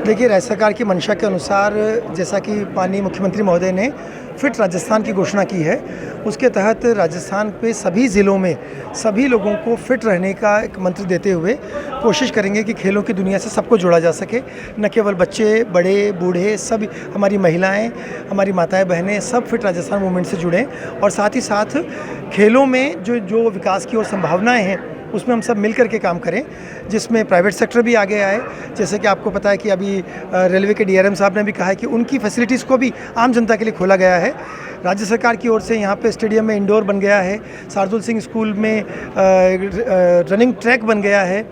देखिए, राज्य सरकार की मंशा के अनुसार जैसा कि माननीय मुख्यमंत्री महोदय ने फिट राजस्थान की घोषणा की है, उसके तहत राजस्थान के सभी ज़िलों में सभी लोगों को फिट रहने का एक मंत्र देते हुए कोशिश करेंगे कि खेलों की दुनिया से सबको जोड़ा जा सके। न केवल बच्चे, बड़े, बूढ़े, सब हमारी महिलाएं, हमारी माताएं, बहनें सब फिट राजस्थान मूवमेंट से जुड़ें और साथ ही साथ खेलों में जो विकास की ओर संभावनाएँ हैं उसमें हम सब मिल कर के काम करें, जिसमें प्राइवेट सेक्टर भी आगे आए। जैसे कि आपको पता है कि अभी रेलवे के डीआरएम साहब ने भी कहा है कि उनकी फैसिलिटीज़ को भी आम जनता के लिए खोला गया है। राज्य सरकार की ओर से यहाँ पे स्टेडियम में इंडोर बन गया है, शार्दुल सिंह स्कूल में रनिंग ट्रैक बन गया है।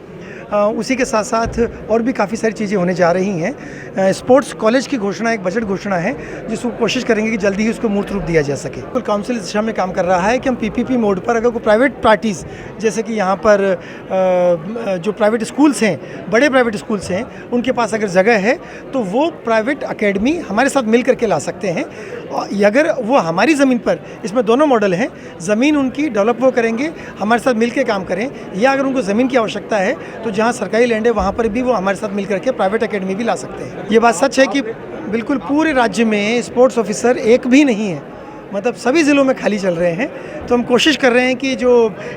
उसी के साथ साथ और भी काफ़ी सारी चीज़ें होने जा रही हैं। स्पोर्ट्स कॉलेज की घोषणा एक बजट घोषणा है, जिसको कोशिश करेंगे कि जल्दी ही उसको मूर्त रूप दिया जा सके। कुल काउंसिल इस दिशा में काम कर रहा है कि हम पीपीपी मोड पर अगर कोई प्राइवेट पार्टीज़, जैसे कि यहाँ पर जो प्राइवेट स्कूल्स हैं, बड़े प्राइवेट स्कूल्स हैं, उनके पास अगर जगह है तो वो प्राइवेट अकेडमी हमारे साथ मिल करके ला सकते हैं। अगर वो हमारी ज़मीन पर, इसमें दोनों मॉडल हैं, ज़मीन उनकी डेवलप वो करेंगे, हमारे साथ मिल के काम करें, या अगर उनको ज़मीन की आवश्यकता है तो जहाँ सरकारी लैंड है वहाँ पर भी वो हमारे साथ मिल करके प्राइवेट एकेडमी भी ला सकते हैं। ये बात सच है कि बिल्कुल पूरे राज्य में स्पोर्ट्स ऑफिसर एक भी नहीं है, मतलब सभी ज़िलों में खाली चल रहे हैं। तो हम कोशिश कर रहे हैं कि जो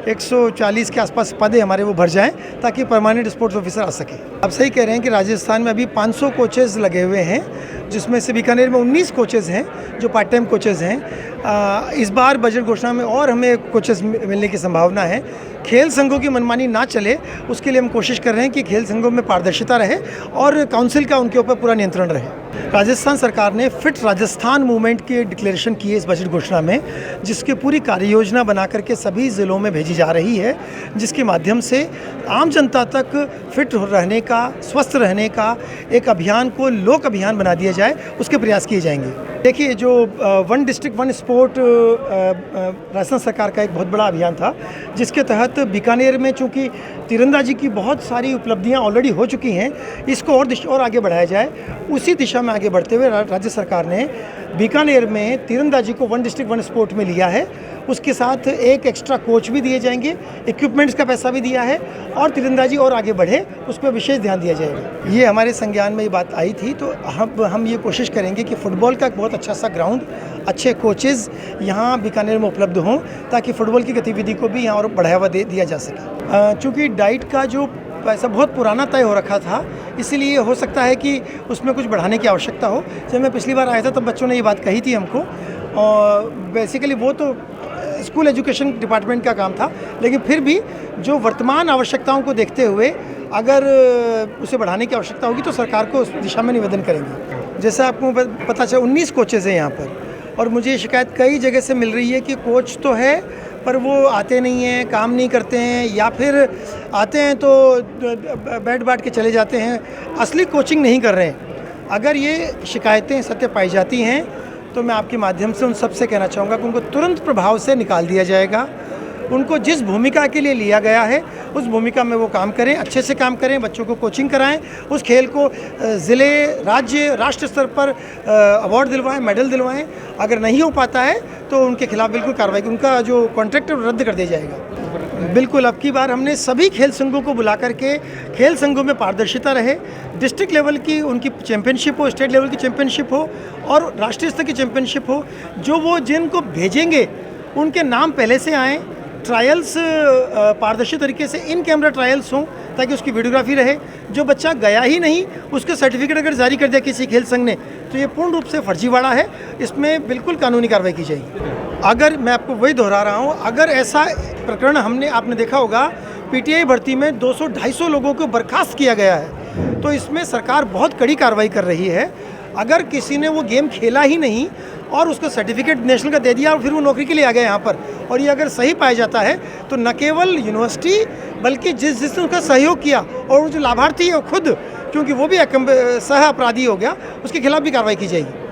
140 के आसपास पद है हमारे वो भर जाएं, ताकि परमानेंट स्पोर्ट्स ऑफिसर आ सके। आप सही कह रहे हैं कि राजस्थान में अभी 500 कोचेज़ लगे हुए हैं, जिसमें से बीकानेर में 19 कोचेज़ हैं जो पार्ट टाइम कोचेज़ हैं। इस बार बजट घोषणा में और हमें कोचेज़ मिलने की संभावना है। खेल संघों की मनमानी ना चले, उसके लिए हम कोशिश कर रहे हैं कि खेल संघों में पारदर्शिता रहे और काउंसिल का उनके ऊपर पूरा नियंत्रण रहे। राजस्थान सरकार ने फिट राजस्थान मूवमेंट की डिक्लेरेशन की है इस बजट घोषणा में, जिसकी पूरी कार्य योजना बना करके सभी ज़िलों में भेजी जा रही है, जिसके माध्यम से आम जनता तक फिट रहने का, स्वस्थ रहने का एक अभियान को लोक अभियान बना दिया जाए, उसके प्रयास किए जाएंगे। देखिए, जो one district one sport Rajasthan सरकार का एक बहुत बड़ा अभियान था, जिसके तहत बीकानेर में चूँकि तीरंदाजी की बहुत सारी उपलब्धियां ऑलरेडी हो चुकी हैं, इसको और आगे बढ़ाया जाए। उसी दिशा में आगे बढ़ते हुए राज्य सरकार ने बीकानेर में तीरंदाजी को वन डिस्ट्रिक्ट वन स्पोर्ट में लिया है। उसके साथ एक एक्स्ट्रा कोच भी दिए जाएंगे, इक्विपमेंट्स का पैसा भी दिया है, और तीरंदाजी और आगे बढ़े उस पर विशेष ध्यान दिया जाएगा। ये हमारे संज्ञान में ये बात आई थी, तो हम ये कोशिश करेंगे कि फ़ुटबॉल का एक बहुत अच्छा सा ग्राउंड, अच्छे कोचेज़ यहाँ बीकानेर में उपलब्ध हों, ताकि फ़ुटबॉल की गतिविधि को भी यहाँ और बढ़ावा दिया जा सके। चूँकि डाइट का जो पैसा बहुत पुराना तय हो रखा था, इसीलिए हो सकता है कि उसमें कुछ बढ़ाने की आवश्यकता हो। जब मैं पिछली बार आया था तब बच्चों ने ये बात कही थी हमको, और बेसिकली वो तो स्कूल एजुकेशन डिपार्टमेंट का काम था, लेकिन फिर भी जो वर्तमान आवश्यकताओं को देखते हुए अगर उसे बढ़ाने की आवश्यकता होगी तो सरकार को उस दिशा में निवेदन करेंगे। जैसे आपको पता चला 19 कोचेज़ हैं यहाँ पर, और मुझे शिकायत कई जगह से मिल रही है कि कोच तो है पर वो आते नहीं हैं, काम नहीं करते हैं, या फिर आते हैं तो बैठ बाट के चले जाते हैं, असली कोचिंग नहीं कर रहे हैं। अगर ये शिकायतें सत्य पाई जाती हैं तो मैं आपके माध्यम से उन सबसे कहना चाहूँगा कि उनको तुरंत प्रभाव से निकाल दिया जाएगा। उनको जिस भूमिका के लिए लिया गया है उस भूमिका में वो काम करें, अच्छे से काम करें, बच्चों को कोचिंग कराएं, उस खेल को ज़िले, राज्य, राष्ट्र स्तर पर अवार्ड दिलवाएं, मेडल दिलवाएं। अगर नहीं हो पाता है तो उनके खिलाफ बिल्कुल कार्रवाई, उनका जो कॉन्ट्रैक्ट है रद्द कर दिया जाएगा। बिल्कुल, अब की बार हमने सभी खेल संघों को बुला करके खेल संघों में पारदर्शिता रहे, डिस्ट्रिक्ट लेवल की उनकी चैंपियनशिप हो, स्टेट लेवल की चैंपियनशिप हो और राष्ट्रीय स्तर की चैंपियनशिप हो। जो वो जिनको भेजेंगे उनके नाम पहले से आएँ, ट्रायल्स पारदर्शी तरीके से इन कैमरा ट्रायल्स हों, ताकि उसकी वीडियोग्राफी रहे। जो बच्चा गया ही नहीं उसके सर्टिफिकेट अगर जारी कर दिया किसी खेल संघ ने तो ये पूर्ण रूप से फर्जीवाड़ा है, इसमें बिल्कुल कानूनी कार्रवाई की जाएगी। अगर मैं आपको वही दोहरा रहा हूँ, अगर ऐसा प्रकरण आपने देखा होगा, पीटीआई भर्ती में 200-250 लोगों को बर्खास्त किया गया है, तो इसमें सरकार बहुत कड़ी कार्रवाई कर रही है। अगर किसी ने वो गेम खेला ही नहीं और उसको सर्टिफिकेट नेशनल का दे दिया और फिर वो नौकरी के लिए आ गया यहाँ पर, और ये अगर सही पाया जाता है तो न केवल यूनिवर्सिटी बल्कि जिसने उसका सहयोग किया और वो जो लाभार्थी है वो खुद, क्योंकि वो भी सह अपराधी हो गया, उसके खिलाफ भी कार्रवाई की जाएगी।